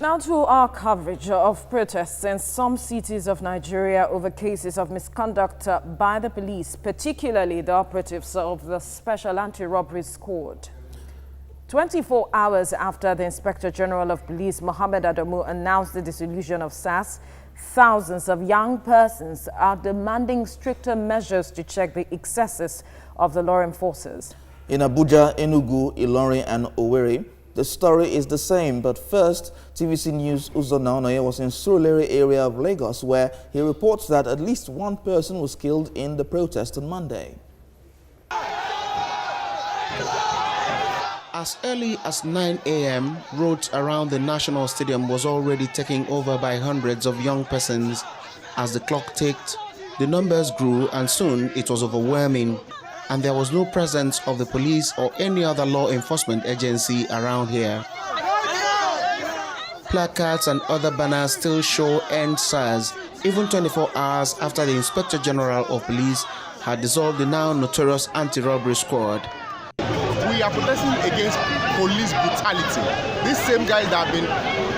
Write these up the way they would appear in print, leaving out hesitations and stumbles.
Now to our coverage of protests in some cities of Nigeria over cases of misconduct by the police, particularly the operatives of the Special Anti-Robbery Squad. 24 hours after the Inspector General of Police, Mohammed Adamu, announced the dissolution of SARS, thousands of young persons are demanding stricter measures to check the excesses of the law enforcers. In Abuja, Enugu, Ilorin and Owerri, the story is the same, but first, TVC News' Uzonna Onoye was in Surulere area of Lagos, where he reports that at least one person was killed in the protest on Monday. As early as 9 a.m., roads around the National Stadium was already taken over by hundreds of young persons. As the clock ticked, the numbers grew and soon it was overwhelming, and there was no presence of the police or any other law enforcement agency around here. Placards and other banners still show "End SARS," even 24 hours after the Inspector General of Police had dissolved the now notorious anti-robbery squad. We are protesting against police brutality. These same guys that have been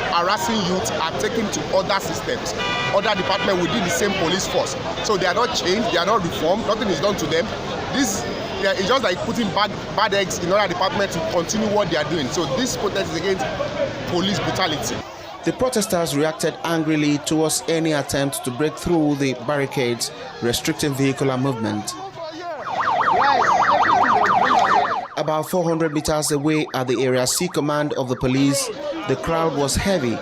harassing youth are taken to other systems, other departments within the same police force. So they are not changed, they are not reformed, nothing is done to them. This is just like putting bad eggs in other departments to continue what they are doing. So this protest is against police brutality. The protesters reacted angrily towards any attempt to break through the barricades, restricting vehicular movement. About 400 meters away at the Area C command of the police, the crowd was heavy,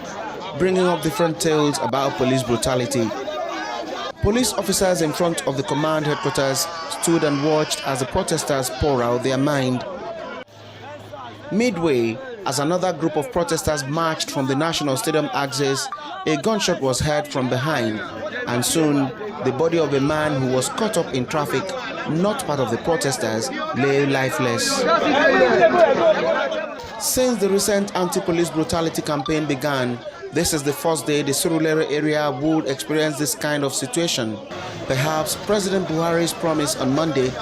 bringing up different tales about police brutality. Police officers in front of the command headquarters stood and watched as the protesters pour out their mind. Midway, as another group of protesters marched from the National Stadium axis, a gunshot was heard from behind, and soon the body of a man who was caught up in traffic, not part of the protesters, lay lifeless. Since the recent anti-police brutality campaign began, this is the first day the Surulere area would experience this kind of situation. Perhaps President Buhari's promise on Monday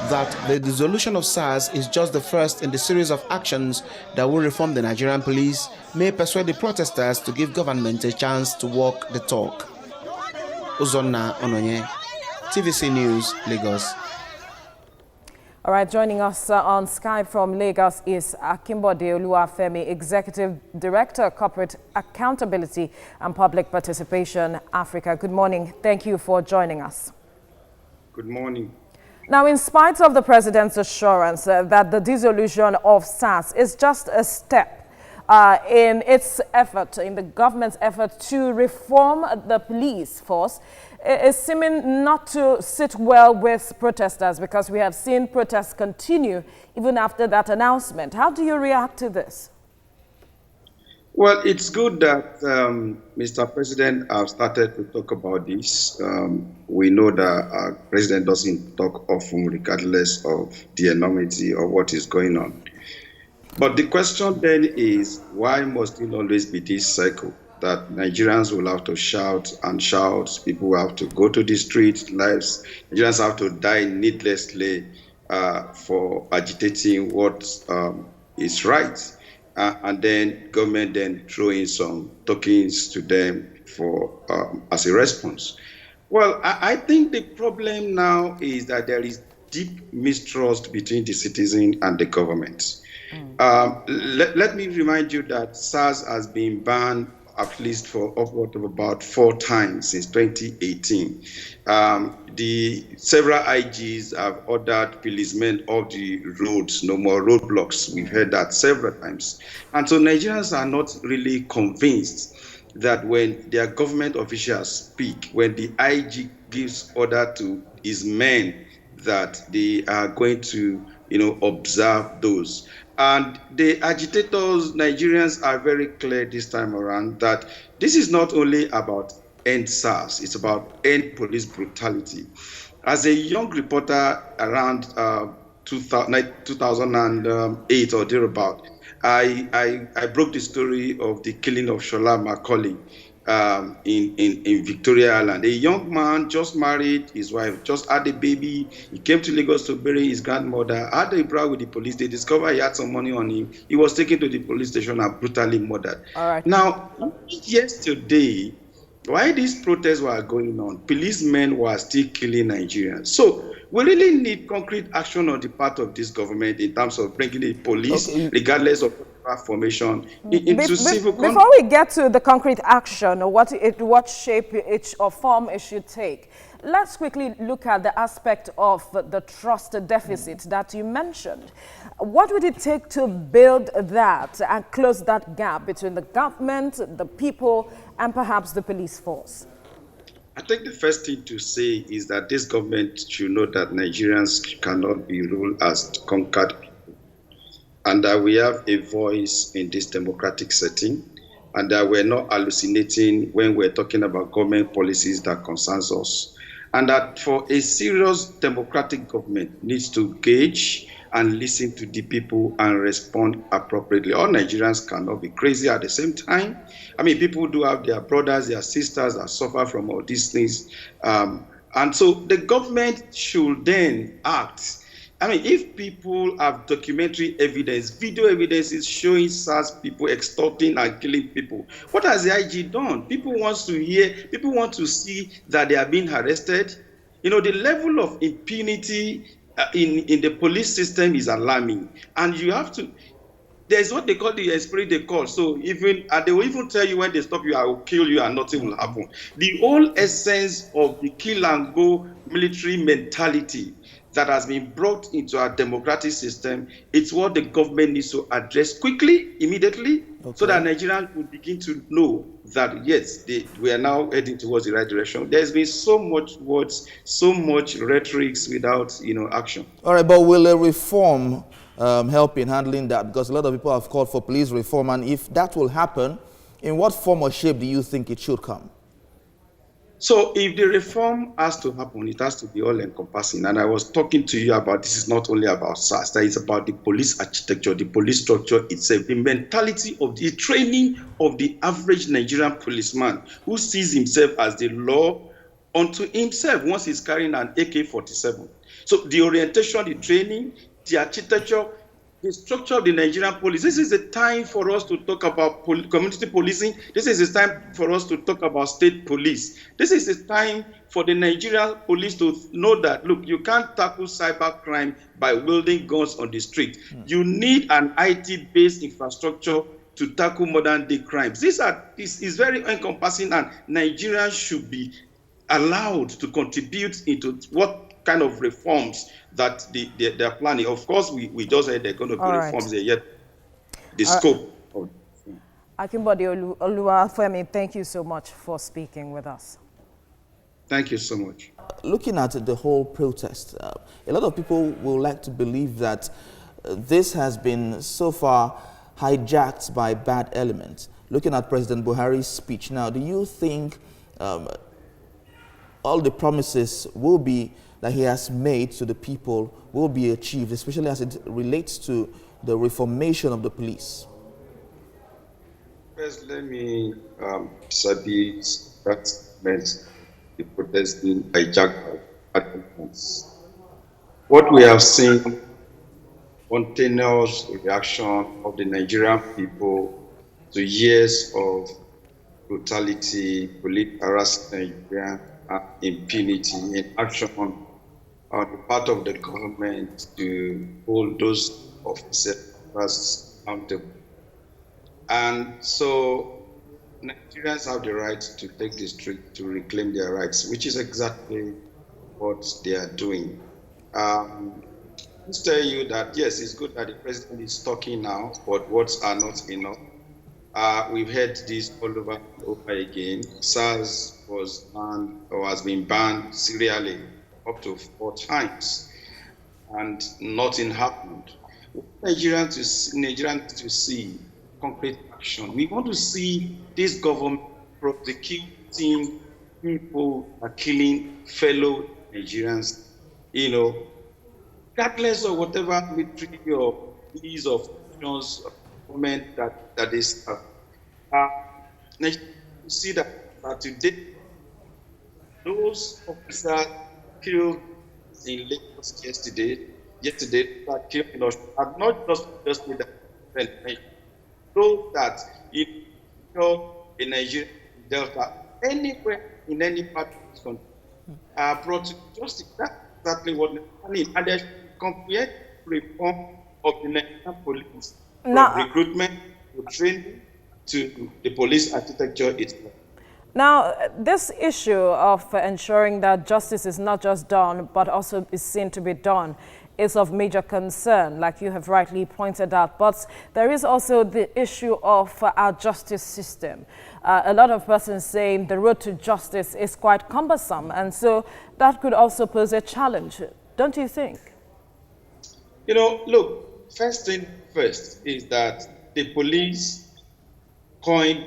that the dissolution of SARS is just the first in the series of actions that will reform the Nigerian police may persuade the protesters to give government a chance to walk the talk. Uzonna Onoye, TVC News, Lagos. All right, joining us on Skype from Lagos is Akimbode Oluwafemi, Executive Director, Corporate Accountability and Public Participation, Africa. Good morning. Thank you for joining us. Good morning. Now, in spite of the President's assurance that the dissolution of SARS is just a step in its effort, in the government's effort to reform the police force, is seeming not to sit well with protesters, because we have seen protests continue even after that announcement. How do you react to this? Well, it's good that Mr. President have started to talk about this. We know that our president doesn't talk often, regardless of the enormity of what is going on. But the question then is, why must it always be this cycle that Nigerians will have to shout and shout, people will have to go to the streets, Nigerians have to die needlessly for agitating what is right, and then government then throwing some tokens to them for as a response. Well, I think the problem now is that there is deep mistrust between the citizen and the government. Let me remind you that SARS has been banned at least for upward of about 4 times since 2018. The several IGs have ordered policemen off the roads, no more roadblocks. We've heard that several times. And so Nigerians are not really convinced that when their government officials speak, when the IG gives order to his men, that they are going to, observe those. And the agitators, Nigerians, are very clear this time around that this is not only about end SARS, it's about end police brutality. As a young reporter around 2008 or thereabout, I broke the story of the killing of Shola Macaulay in Victoria Island. A young man just married, his wife just had a baby. He came to Lagos to bury his grandmother, had a brawl with the police. They discovered he had some money on him. He was taken to the police station and brutally murdered. All right. Now, yesterday, while these protests were going on, policemen were still killing Nigerians. So we really need concrete action on the part of this government in terms of bringing the police, regardless of formation, into civil conduct. Before we get to the concrete action or what shape or form it should take, let's quickly look at the aspect of the trust deficit that you mentioned. What would it take to build that and close that gap between the government, the people, and perhaps the police force? I think the first thing to say is that this government should know that Nigerians cannot be ruled as conquered people, and that we have a voice in this democratic setting, and that we're not hallucinating when we're talking about government policies that concerns us, and that for a serious democratic government needs to gauge and listen to the people and respond appropriately. All Nigerians cannot be crazy at the same time. I mean, people do have their brothers, their sisters that suffer from all these things. And so the government should then act. I mean, if people have documentary evidence, video evidence is showing SARS people extorting and killing people, what has the IG done? People want to hear, people want to see that they are being arrested. You know, the level of impunity in the police system is alarming. And you have to, there's what they call the esprit de corps. So even, and they will even tell you when they stop you, I will kill you and nothing will happen. The whole essence of the kill and go military mentality that has been brought into our democratic system, it's what the government needs to address quickly, immediately, so that Nigerians will begin to know that, yes, we are now heading towards the right direction. There's been so much words, so much rhetoric without, action. All right, but will a reform help in handling that? Because a lot of people have called for police reform, and if that will happen, in what form or shape do you think it should come? So if the reform has to happen, it has to be all-encompassing. And I was talking to you about this is not only about SARS, that it's about the police architecture, the police structure itself, the mentality of the training of the average Nigerian policeman who sees himself as the law unto himself once he's carrying an AK-47. So the orientation, the training, the architecture, the structure of the Nigerian police. This is the time for us to talk about community policing. This is the time for us to talk about state police. This is the time for the Nigerian police to know that, look, you can't tackle cyber crime by wielding guns on the street. You need an IT-based infrastructure to tackle modern day crimes. This is very encompassing, and Nigerians should be allowed to contribute into what kind of reforms that they're planning. Of course, we just said they're going to be reforms there, yet the scope of Akimbode Oluwafemi, thank you so much for speaking with us. Thank you so much. Looking at the whole protest, a lot of people will like to believe that this has been so far hijacked by bad elements. Looking at President Buhari's speech now, do you think all the promises that he has made to the people will be achieved, especially as it relates to the reformation of the police? First, let me disagree that meant the protest being hijacked by elements. What we have seen, spontaneous reaction of the Nigerian people to years of brutality, police harassment, impunity, and action on the part of the government to hold those officers accountable. And so Nigerians have the right to take the street to reclaim their rights, which is exactly what they are doing. Let's tell you that, yes, it's good that the president is talking now, but words are not enough. We've heard this all over again. SARS was banned or has been banned serially up to 4 times, and nothing happened. Nigerians to see concrete action. We want to see this government prosecuting people who are killing fellow Nigerians, regardless of whatever military or police or functions of government that they serve. see that today, those officers killed in Lagos yesterday that killed in Osun, are not just with that, those that in Nigeria, Delta, anywhere in any part of this country, are brought to justice. That's exactly what I mean. And there's complete reform of the Nigerian police, from recruitment to training to the police architecture itself. Now, this issue of ensuring that justice is not just done, but also is seen to be done, is of major concern, like you have rightly pointed out. But there is also the issue of our justice system. A lot of persons saying the road to justice is quite cumbersome, and so that could also pose a challenge, don't you think? You know, look, first thing first is that the police coined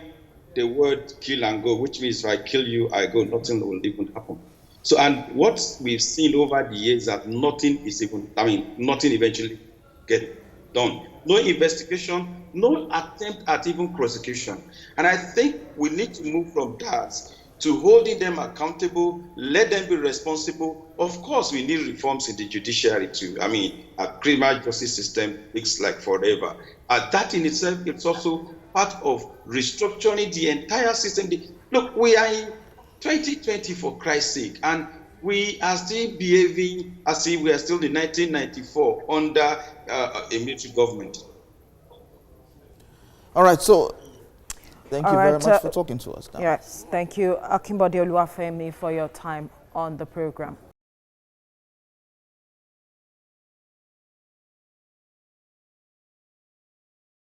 the word kill and go, which means if I kill you, I go, nothing will even happen. So, and what we've seen over the years that nothing eventually get done. No investigation, no attempt at even prosecution. And I think we need to move from that to holding them accountable, let them be responsible. Of course, we need reforms in the judiciary too. I mean, a criminal justice system looks like forever. That in itself, it's also part of restructuring the entire system. Look, we are in 2020 for Christ's sake, and we are still behaving as if we are still in 1994 under a military government. All right, so thank you very much for talking to us now. Yes, thank you, Akimbode Oluwafemi, for your time on the program.